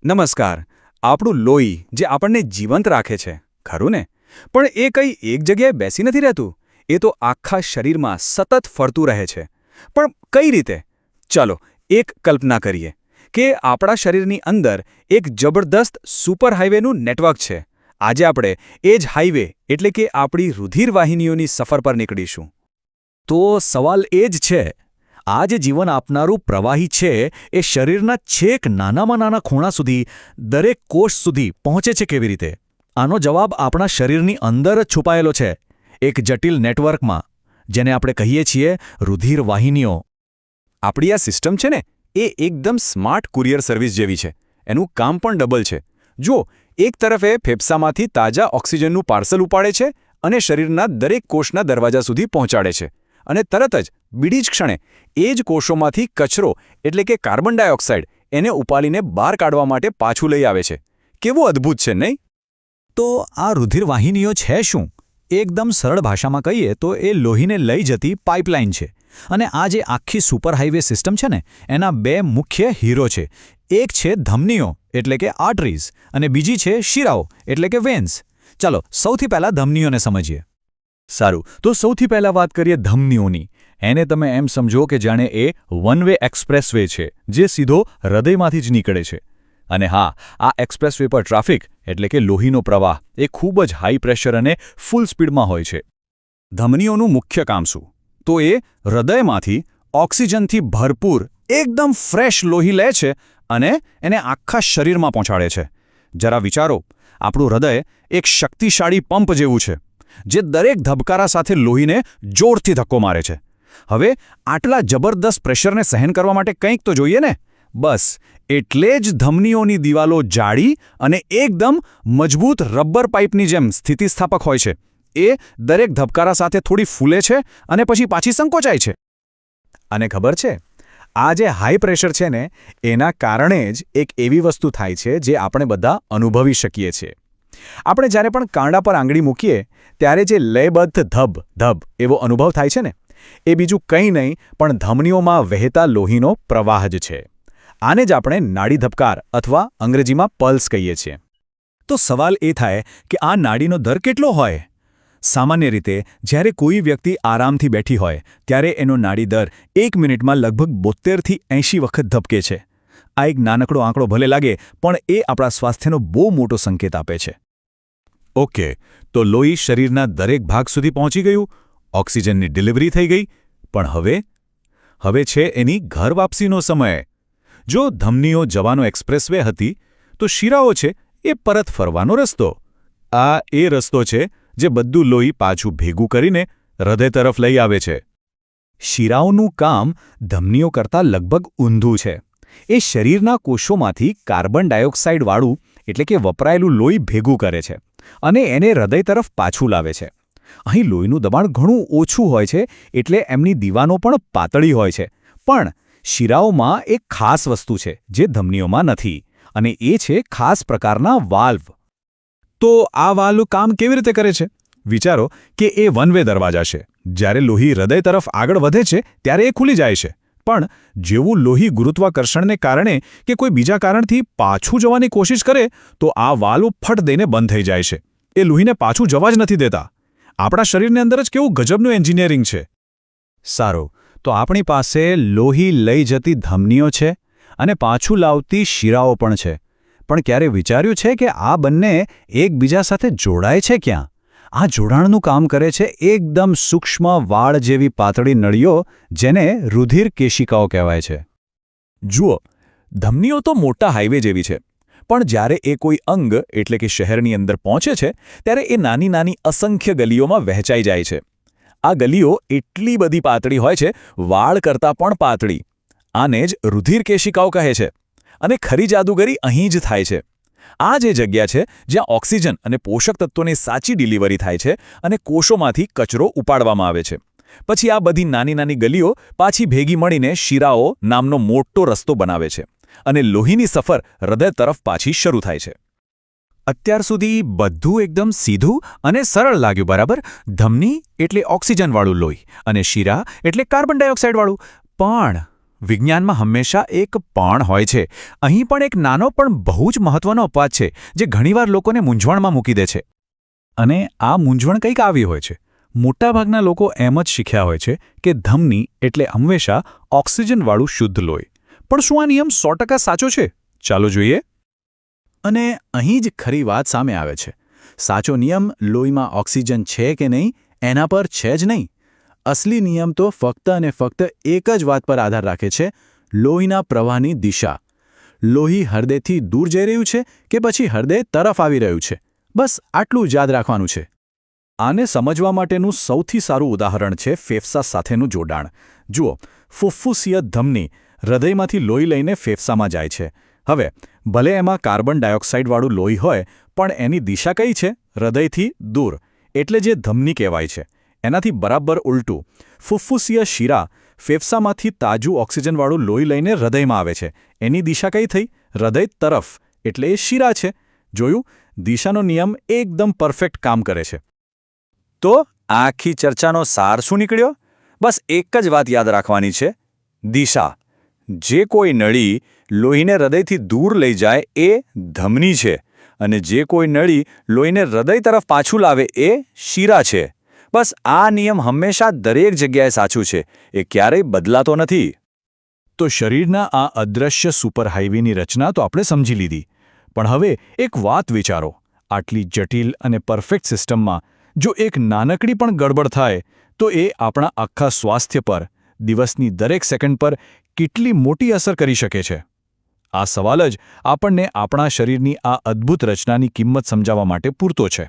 નમસ્કાર. આપણું લોહી જે આપણને જીવંત રાખે છે ખરું ને, પણ એ કંઈ એક જગ્યાએ બેસી નથી રહેતું. એ તો આખા શરીરમાં સતત ફરતું રહે છે. પણ કઈ રીતે? ચાલો એક કલ્પના કરીએ કે આપણા શરીરની અંદર એક જબરદસ્ત સુપર હાઈવેનું નેટવર્ક છે. આજે આપણે એ જ હાઈવે એટલે કે આપણી રુધિરવાહિનીઓની સફર પર નીકળીશું. તો સવાલ એ જ છે, આ જે જીવન આપનારું પ્રવાહી છે એ શરીરના છેક નાનામાં નાના ખૂણા સુધી, દરેક કોષ સુધી પહોંચે છે કેવી રીતે? આનો જવાબ આપણા શરીરની અંદર જ છુપાયેલો છે, એક જટિલ નેટવર્કમાં, જેને આપણે કહીએ છીએ રુધિરવાહિનીઓ. આપણી આ સિસ્ટમ છે ને, એ એકદમ સ્માર્ટ કુરિયર સર્વિસ જેવી છે. એનું કામ પણ ડબલ છે. જો એક તરફ એ ફેફસામાંથી તાજા ઓક્સિજનનું પાર્સલ ઉપાડે છે અને શરીરના દરેક કોષના દરવાજા સુધી પહોંચાડે છે, અને તરત જ બીડી જ ક્ષણે એ જ કોષોમાંથી કચરો એટલે કે કાર્બન ડાયોક્સાઇડ એને ઉપાડીને બહાર કાઢવા માટે પાછું લઈ આવે છે. કેવું અદ્ભુત છે નહીં? તો આ રુધિરવાહિનીઓ છે શું? એકદમ સરળ ભાષામાં કહીએ તો એ લોહીને લઈ જતી પાઇપલાઇન છે. અને આ જે આખી સુપર હાઈવે સિસ્ટમ છે ને, એના બે મુખ્ય હીરો છે. એક છે ધમનીઓ એટલે કે આર્ટરીઝ, અને બીજી છે શિરાઓ એટલે કે વેન્સ. ચાલો સૌથી પહેલાં ધમનીઓને સમજીએ. સારું, તો સૌથી પહેલાં વાત કરીએ ધમનીઓની. એને તમે એમ સમજો કે જાણે એ વન વે એક્સપ્રેસવે છે, જે સીધો હૃદયમાંથી જ નીકળે છે. અને હા, આ એક્સપ્રેસવે પર ટ્રાફિક એટલે કે લોહીનો પ્રવાહ એ ખૂબ જ હાઈ પ્રેશર અને ફૂલ સ્પીડમાં હોય છે. ધમનીઓનું મુખ્ય કામ શું? તો એ હૃદયમાંથી ઓક્સિજનથી ભરપૂર એકદમ ફ્રેશ લોહી લે છે અને એને આખા શરીરમાં પહોંચાડે છે. જરા વિચારો, આપણું હૃદય એક શક્તિશાળી પંપ જેવું છે, જે દરેક ધબકારા સાથે લોહીને જોરથી ધક્કો મારે છે. હવે આટલા જબરદસ્ત પ્રેશરને સહન કરવા માટે કંઈક તો જોઈએ ને? બસ એટલે જ ધમનીઓની દિવાલો જાડી અને એકદમ મજબૂત રબર પાઇપની જેમ સ્થિતિસ્થાપક હોય છે. એ દરેક ધબકારા સાથે થોડી ફૂલે છે અને પછી પાછી સંકોચાય છે. અને ખબર છે, આ જે હાઈ પ્રેશર છે ને, એના કારણે જ એક એવી વસ્તુ થાય છે જે આપણે બધા અનુભવી શકીએ છીએ. આપણે જ્યારે પણ કાંડા પર આંગળી મૂકીએ ત્યારે જે લયબદ્ધ ધબ ધબ એવો અનુભવ થાય છે ને, એ બીજું કંઈ નહીં પણ ધમનીઓમાં વહેતા લોહીનો પ્રવાહ જ છે. આને જ આપણે નાડી ધબકાર અથવા અંગ્રેજીમાં પલ્સ કહીએ છીએ. તો સવાલ એ થાય કે આ નાડીનો દર કેટલો હોય? સામાન્ય રીતે જ્યારે કોઈ વ્યક્તિ આરામથી બેઠી હોય ત્યારે એનો નાડી દર 1 મિનિટમાં લગભગ 72 થી 80 વખત ધબકે છે. આ એક નાનકડો આંકડો ભલે લાગે, પણ એ આપણા સ્વાસ્થ્યનો બહુ મોટો સંકેત આપે છે. ઓકે, તો લોહી શરીરના દરેક ભાગ સુધી પહોંચી ગયું, ઓક્સિજનની ડિલિવરી થઈ ગઈ, પણ હવે છે એની ઘર વાપસીનો સમય. જો ધમનીઓ જવાનો એક્સપ્રેસવે હતી, તો શિરાઓ છે એ પરત ફરવાનો રસ્તો. આ એ રસ્તો છે જે બધું લોહી પાછું ભેગું કરીને હૃદય તરફ લઈ આવે છે. શિરાઓનું કામ ધમનીઓ કરતાં લગભગ ઊંધું છે. એ શરીરના કોષોમાંથી કાર્બન ડાયોક્સાઇડવાળું એટલે કે વપરાયેલું લોહી ભેગું કરે છે અને એને હૃદય તરફ પાછું લાવે છે. અહીં લોહીનું દબાણ ઘણું ઓછું હોય છે, એટલે એમની દીવાનો પણ પાતળી હોય છે. પણ શિરાઓમાં એક ખાસ વસ્તુ છે જે ધમનીઓમાં નથી, અને એ છે ખાસ પ્રકારના વાલ્વ. તો આ વાલ્વ કામ કેવી રીતે કરે છે? વિચારો કે એ વન વે દરવાજા છે. જ્યારે લોહી હૃદય તરફ આગળ વધે છે ત્યારે એ ખુલી જાય છે. પણ જેવું લોહી ગુરુત્વાકર્ષણને કારણે કે કોઈ બીજા કારણથી પાછું જવાની કોશિશ કરે, તો આ વાલ્વ ફટ દઈને બંધ થઈ જાય છે. એ લોહીને પાછું જવા જ નથી દેતા. આપણા શરીરની અંદર જ કેવું ગજબનું એન્જિનિયરિંગ છે. સારું, તો આપણી પાસે લોહી લઈ જતી ધમનીઓ છે અને પાછું લાવતી શિરાઓ પણ છે. પણ ક્યારે વિચાર્યું છે કે આ બંને એકબીજા સાથે જોડાય છે ક્યાં? આ જોડાણનું કામ કરે છે એકદમ સૂક્ષ્મ વાળ જેવી પાતળી નળીઓ, જેને રુધિર કેશિકાઓ કહેવાય છે. જુઓ, ધમનીઓ તો મોટા હાઈવે જેવી છે, પણ જ્યારે એ કોઈ અંગ એટલે કે શહેરની અંદર પહોંચે છે ત્યારે એ નાની નાની અસંખ્ય ગલીઓમાં વહેંચાઈ જાય છે. આ ગલીઓ એટલી બધી પાતળી હોય છે, વાળ કરતાં પણ પાતળી. આને જ રુધિર કેશિકાઓ કહે છે. અને ખરી જાદુગરી અહીં જ થાય છે. આ જે જગ્યા છે જ્યાં ઓક્સિજન અને પોષક તત્વોની સાચી ડિલિવરી થાય છે અને કોષોમાંથી કચરો ઉપાડવામાં આવે છે. પછી આ બધી નાની નાની ગલીઓ પાછી ભેગી મળીને શિરાઓ નામનો મોટો રસ્તો બનાવે છે અને લોહીની સફર હૃદય તરફ પાછી શરૂ થાય છે. અત્યાર સુધી બધું એકદમ સીધું અને સરળ લાગ્યું, બરાબર? ધમની એટલે ઓક્સિજનવાળું લોહી અને શિરા એટલે કાર્બન ડાયોક્સાઇડવાળું. પણ વિજ્ઞાનમાં હંમેશા એક પણ હોય છે. અહીં પણ એક નાનો પણ બહુ જ મહત્વનો અપવાદ છે જે ઘણીવાર લોકોને મૂંઝવણમાં મૂકી દે છે. અને આ મૂંઝવણ કંઈક આવી હોય છે. મોટાભાગના લોકો એમ જ શીખ્યા હોય છે કે ધમની એટલે હંમેશા ઓક્સિજનવાળું શુદ્ધ લોહી. પણ શું આ નિયમ 100% સાચો છે? ચાલો જોઈએ. અને અહીં જ ખરી વાત સામે આવે છે. સાચો નિયમ લોહીમાં ઓક્સિજન છે કે નહીં એના પર છે જ નહીં. અસલી નિયમ તો ફક્ત અને ફક્ત એક જ વાત પર આધાર રાખે છે: લોહીના પ્રવાહની દિશા. લોહી હૃદયથી દૂર જઈ રહ્યું છે કે પછી હૃદય તરફ આવી રહ્યું છે, બસ આટલું જ યાદ રાખવાનું છે. આને સમજવા માટેનું સૌથી સારું ઉદાહરણ છે ફેફસા સાથેનું જોડાણ. જુઓ, ફુફ્ફુસીય ધમની હૃદયમાંથી લોહી લઈને ફેફસામાં જાય છે. હવે ભલે એમાં કાર્બન ડાયોક્સાઇડવાળું લોહી હોય, પણ એની દિશા કઈ છે? હૃદયથી દૂર. એટલે જે ધમની કહેવાય છે. એનાથી બરાબર ઉલટું, ફુફ્ફુસીય શિરા ફેફસામાંથી તાજું ઓક્સિજનવાળું લોહી લઈને હૃદયમાં આવે છે. એની દિશા કઈ થઈ? હૃદય તરફ. એટલે એ શિરા છે. જોયું? દિશાનો નિયમ એકદમ પરફેક્ટ કામ કરે છે. તો આખી ચર્ચાનો સાર શું નીકળ્યો? બસ એક જ વાત યાદ રાખવાની છે: દિશા. જે કોઈ નળી લોહીને હૃદયથી દૂર લઈ જાય એ ધમની છે, અને જે કોઈ નળી લોહીને હૃદય તરફ પાછું લાવે એ શિરા છે. બસ આ નિયમ હંમેશા દરેક જગ્યાએ સાચું છે. એ ક્યારેય બદલાતો નથી. તો શરીરના આ અદૃશ્ય સુપરહાઇવેની રચના તો આપણે સમજી લીધી. પણ હવે એક વાત વિચારો. આટલી જટિલ અને પરફેક્ટ સિસ્ટમમાં જો એક નાનકડી પણ ગડબડ થાય તો એ આપણા આખા સ્વાસ્થ્ય પર, દિવસની દરેક સેકન્ડ પર કેટલી મોટી અસર કરી શકે છે. આ સવાલ જ આપણને આપણા શરીરની આ અદ્ભુત રચનાની કિંમત સમજાવવા માટે પૂરતો છે.